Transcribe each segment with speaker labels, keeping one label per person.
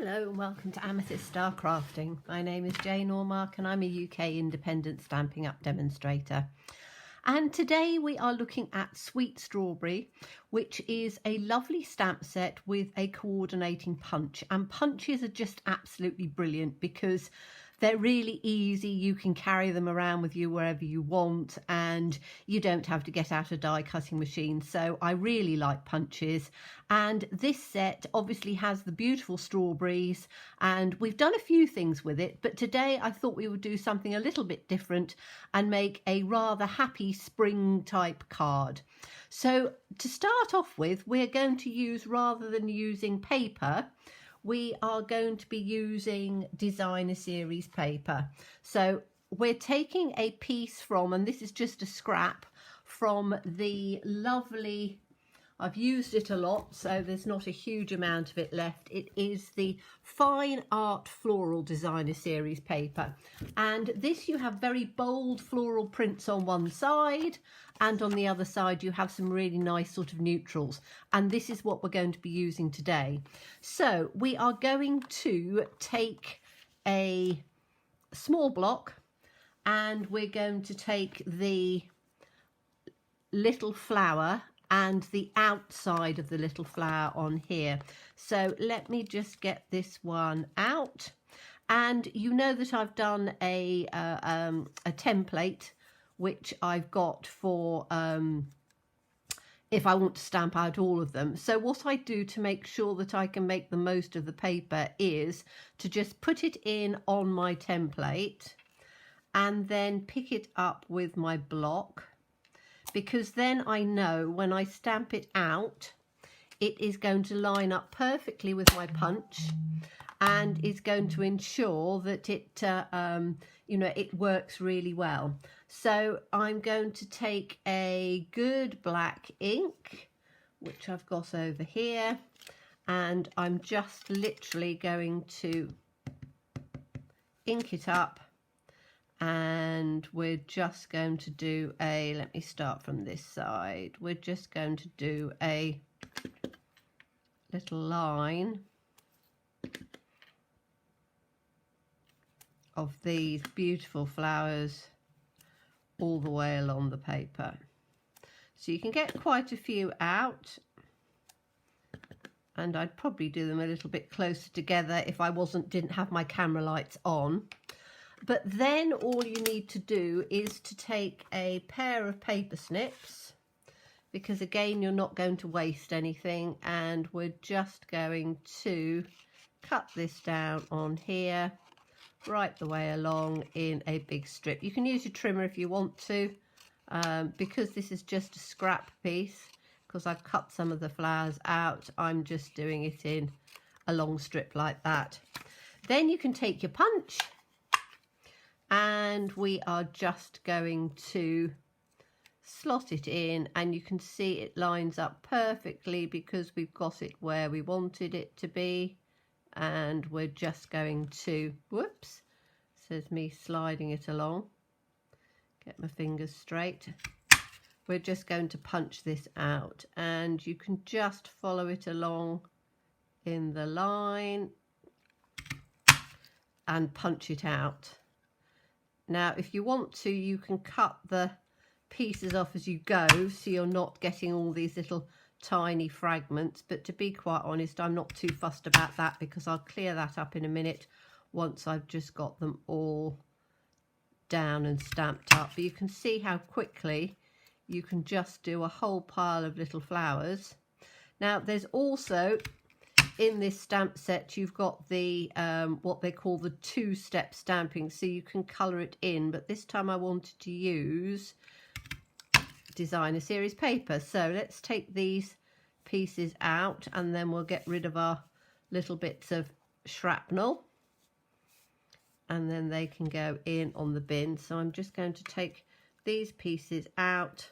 Speaker 1: Hello and welcome to Amethyst Star Crafting. My name is Jane Ormark and I'm a UK independent Stampin' Up demonstrator. And today we are looking at Sweet Strawberry, which is a lovely stamp set with a coordinating punch. And punches are just absolutely brilliant because they're really easy. You can carry them around with you wherever you want and you don't have to get out a die cutting machine. So I really like punches. And this set obviously has the beautiful strawberries and we've done a few things with it. But today I thought we would do something a little bit different and make a rather happy spring type card. So to start off with, we're going to use, rather than using paper, we are going to be using designer series paper. So we're taking a piece from, and this is just a scrap from the lovely, I've used it a lot, so there's not a huge amount of it left. It is the Fine Art Floral Designer Series paper. And this, you have very bold floral prints on one side, and on the other side you have some really nice sort of neutrals. And this is what we're going to be using today. So we are going to take a small block and we're going to take the little flower and the outside of the little flower on here. So let me just get this one out. And you know that I've done a template which I've got for if I want to stamp out all of them. So what I do to make sure that I can make the most of the paper is to just put it in on my template and then pick it up with my block, because then I know when I stamp it out it is going to line up perfectly with my punch and is going to ensure that it it works really well. So I'm going to take a good black ink, which I've got over here, and I'm just literally going to ink it up. And we're just going to do a, let me start from this side, we're just going to do a little line of these beautiful flowers all the way along the paper. So you can get quite a few out, and I'd probably do them a little bit closer together if I didn't have my camera lights on. But then all you need to do is to take a pair of paper snips, because again you're not going to waste anything, and we're just going to cut this down on here right the way along in a big strip. You can use your trimmer if you want to, because this is just a scrap piece, because I've cut some of the flowers out, I'm just doing it in a long strip like that. Then you can take your punch and we are just going to slot it in, and you can see it lines up perfectly because we've got it where we wanted it to be. And we're just going to, whoops, says me sliding it along, get my fingers straight. We're just going to punch this out, and you can just follow it along in the line and punch it out. Now, if you want to, you can cut the pieces off as you go, so you're not getting all these little tiny fragments. But to be quite honest, I'm not too fussed about that, because I'll clear that up in a minute once I've just got them all down and stamped up. But you can see how quickly you can just do a whole pile of little flowers. Now, there's also, in this stamp set, you've got the what they call the two-step stamping, so you can colour it in, but this time I wanted to use designer series paper. So let's take these pieces out and then we'll get rid of our little bits of shrapnel, and then they can go in on the bin. So I'm just going to take these pieces out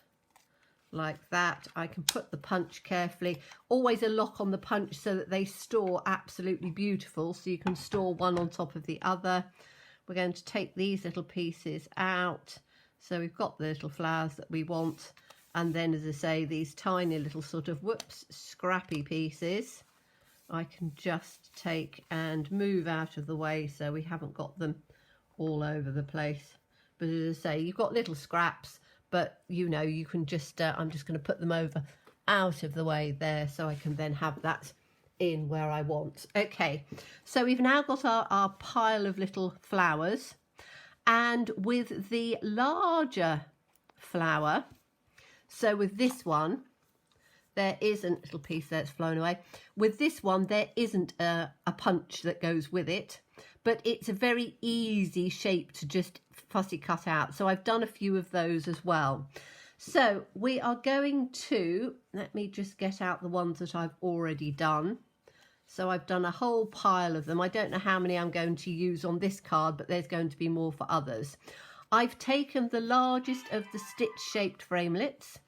Speaker 1: like that. I can put the punch carefully, always a lock on the punch so that they store absolutely beautiful, so you can store one on top of the other. We're going to take these little pieces out, so we've got the little flowers that we want, and then, as I say, these tiny little sort of, whoops, scrappy pieces I can just take and move out of the way so we haven't got them all over the place. But as I say, you've got little scraps, but you know, you can just, I'm just going to put them over out of the way there so I can then have that in where I want. Okay, so we've now got our pile of little flowers, and with the larger flower, so with this one, there isn't a little piece that's flown away. With this one, there isn't a punch that goes with it, but it's a very easy shape to just fussy cut out. So I've done a few of those as well. So we are going to, let me just get out the ones that I've already done. So I've done a whole pile of them. I don't know how many I'm going to use on this card, but there's going to be more for others. I've taken the largest of the stitch-shaped framelits,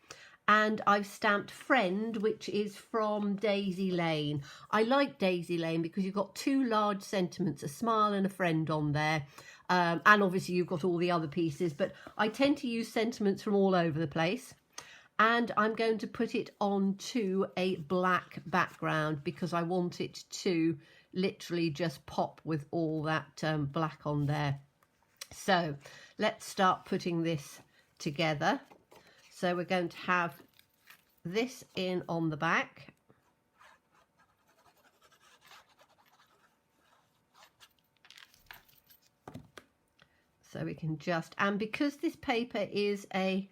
Speaker 1: and I've stamped Friend, which is from Daisy Lane. I like Daisy Lane because you've got two large sentiments, a smile and a friend on there. And obviously you've got all the other pieces, but I tend to use sentiments from all over the place. And I'm going to put it onto a black background because I want it to literally just pop with all that black on there. So let's start putting this together. So we're going to have this in on the back. So we can just, and because this paper is a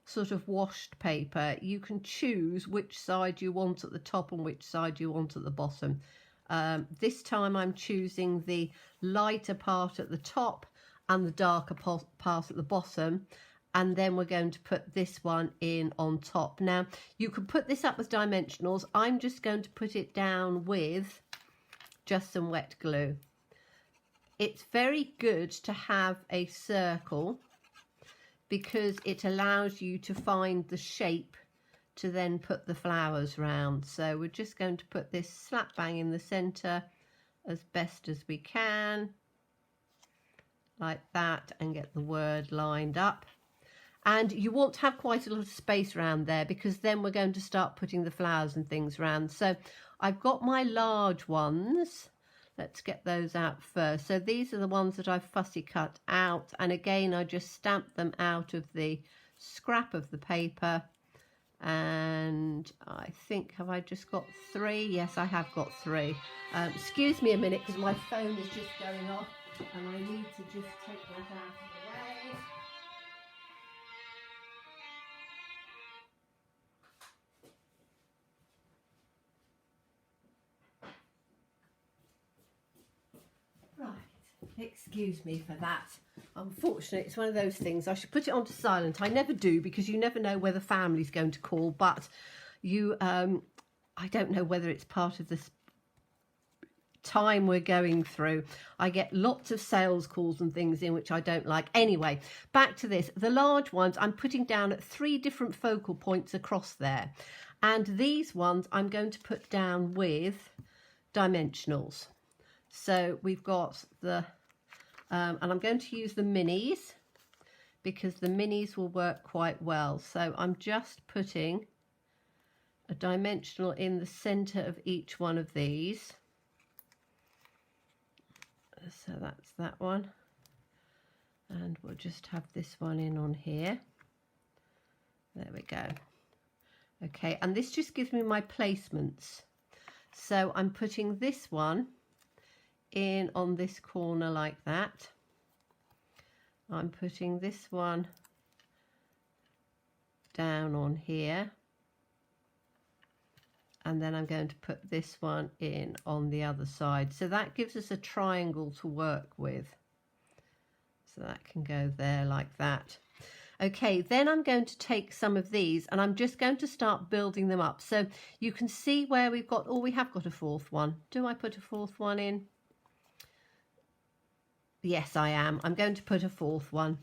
Speaker 1: sort of washed paper, you can choose which side you want at the top and which side you want at the bottom. This time I'm choosing the lighter part at the top and the darker part at the bottom, and then we're going to put this one in on top. Now you can put this up with dimensionals. I'm just going to put it down with just some wet glue. It's very good to have a circle because it allows you to find the shape to then put the flowers round. So we're just going to put this slap bang in the centre as best as we can, like that, and get the word lined up. And you want to have quite a lot of space around there because then we're going to start putting the flowers and things around. So I've got my large ones. Let's get those out first. So these are the ones that I've fussy cut out. And again, I just stamped them out of the scrap of the paper. And I think, have I just got 3? Yes, I have got 3. Excuse me a minute because my phone is just going off and I need to just take that out of the way. Excuse me for that. Unfortunately, it's one of those things. I should put it onto silent. I never do because you never know whether family's going to call, but you, I don't know whether it's part of this time we're going through. I get lots of sales calls and things in which I don't like. Anyway, back to this. The large ones I'm putting down at 3 different focal points across there. And these ones I'm going to put down with dimensionals. So we've got the, and I'm going to use the minis because the minis will work quite well. So I'm just putting a dimensional in the center of each one of these. So that's that one. And we'll just have this one in on here. There we go. Okay, and this just gives me my placements. So I'm putting this one in on this corner like that. I'm putting this one down on here, and then I'm going to put this one in on the other side. So that gives us a triangle to work with. So that can go there like that. Okay, then I'm going to take some of these and I'm just going to start building them up. So you can see where we've got, oh, we have got a 4th one. Do I put a 4th one in? Yes, I am. I'm going to put a 4th one.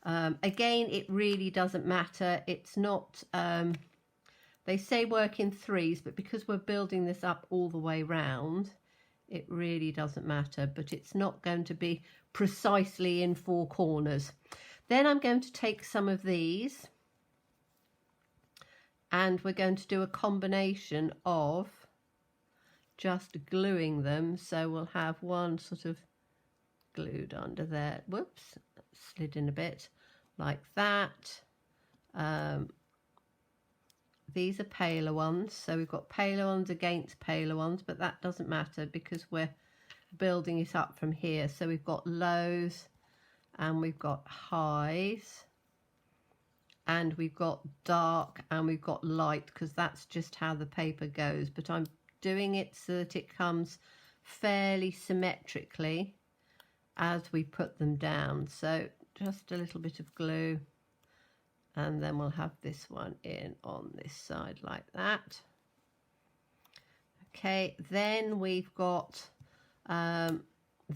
Speaker 1: Again, it really doesn't matter. It's not, they say work in 3s, but because we're building this up all the way round, it really doesn't matter, but it's not going to be precisely in 4 corners. Then I'm going to take some of these and we're going to do a combination of just gluing them. So we'll have one sort of glued under there. Whoops, slid in a bit like that. These are paler ones, so we've got paler ones against paler ones, but that doesn't matter because we're building it up from here. So we've got lows and we've got highs and we've got dark and we've got light, because that's just how the paper goes. But I'm doing it so that it comes fairly symmetrically as we put them down. So just a little bit of glue, and then we'll have this one in on this side like that. Okay, then we've got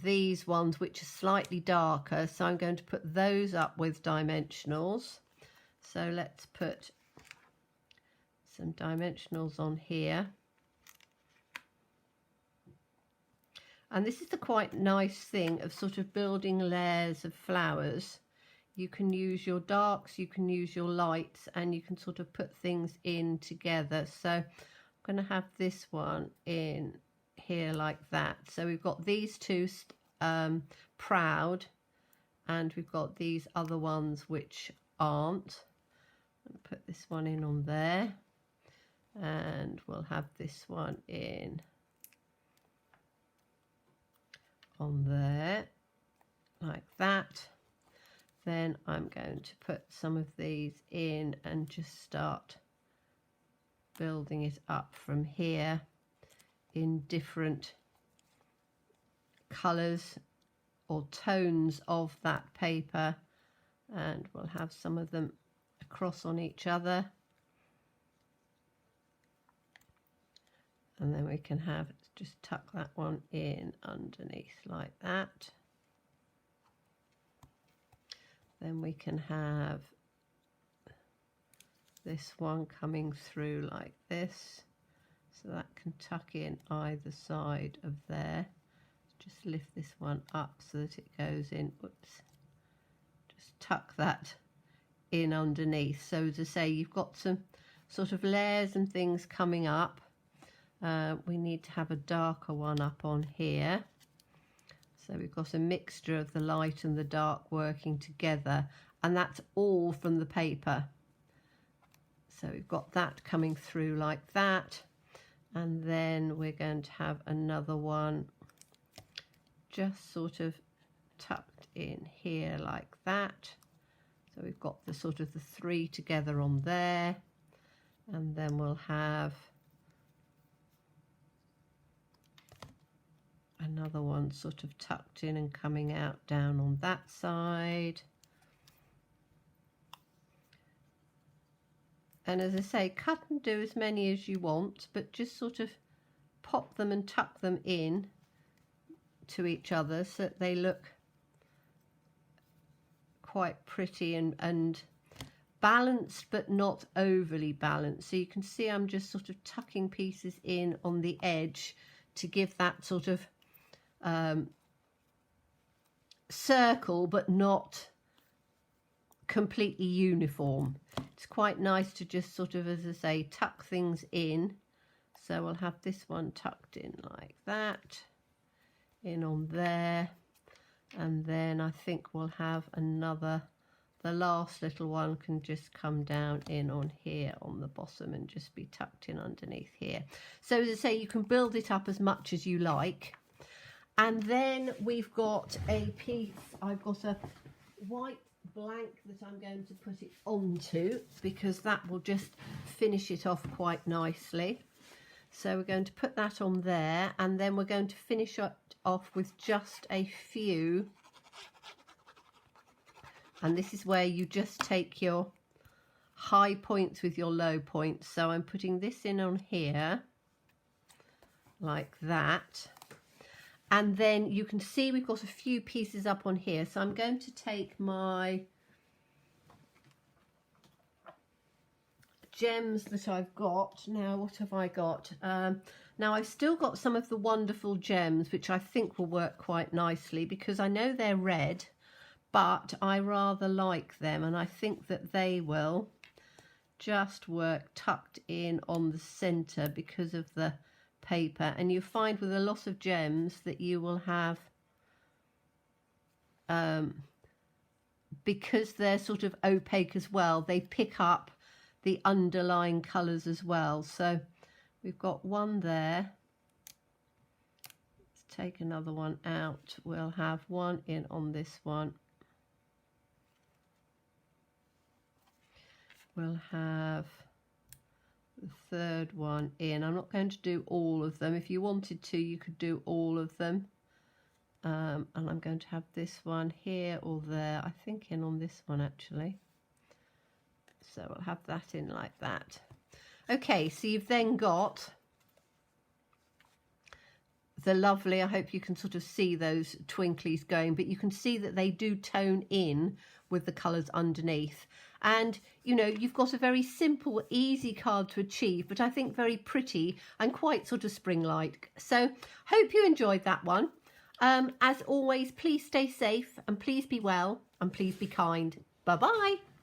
Speaker 1: these ones which are slightly darker, so I'm going to put those up with dimensionals. So let's put some dimensionals on here. And this is the quite nice thing of sort of building layers of flowers. You can use your darks, you can use your lights, and you can sort of put things in together. So I'm going to have this one in here like that. So we've got these two proud, and we've got these other ones which aren't. I'll put this one in on there, and we'll have this one in on there like that. Then I'm going to put some of these in and just start building it up from here in different colours or tones of that paper, and we'll have some of them across on each other, and then we can have just tuck that one in underneath like that. Then we can have this one coming through like this, so that can tuck in either side of there. Just lift this one up so that it goes in. Whoops. Just tuck that in underneath. So as I say, you've got some sort of layers and things coming up. We need to have a darker one up on here. So we've got a mixture of the light and the dark working together, and that's all from the paper. So we've got that coming through like that, and then we're going to have another one just sort of tucked in here like that. So we've got the sort of the three together on there, and then we'll have another one sort of tucked in and coming out down on that side. And as I say, cut and do as many as you want, but just sort of pop them and tuck them in to each other so that they look quite pretty and balanced, but not overly balanced. So you can see I'm just sort of tucking pieces in on the edge to give that sort of circle, but not completely uniform. It's quite nice to just sort of, as I say, tuck things in. So we'll have this one tucked in like that, in on there, and then I think we'll have another, the last little one can just come down in on here on the bottom and just be tucked in underneath here. So as I say, you can build it up as much as you like. And then we've got a piece, I've got a white blank that I'm going to put it onto, because that will just finish it off quite nicely. So we're going to put that on there, and then we're going to finish it off with just a few. And this is where you just take your high points with your low points. So I'm putting this in on here like that. And then you can see we've got a few pieces up on here. So I'm going to take my gems that I've got. Now, what have I got? Now, I've still got some of the wonderful gems, which I think will work quite nicely, because I know they're red, but I rather like them. And I think that they will just work tucked in on the center because of the paper, and you find with a lot of gems that you will have, because they're sort of opaque as well, they pick up the underlying colours as well. So we've got one there. Let's take another one out. We'll have one in on this one. We'll have the third one in. I'm not going to do all of them. If you wanted to, you could do all of them. And I'm going to have this one here or there. I think in on this one actually. So I'll have that in like that. Okay, so you've then got the lovely, I hope you can sort of see those twinklies going, but you can see that they do tone in with the colours underneath. And, you know, you've got a very simple, easy card to achieve, but I think very pretty and quite sort of spring-like. So hope you enjoyed that one. As always, please stay safe and please be well and please be kind. Bye-bye.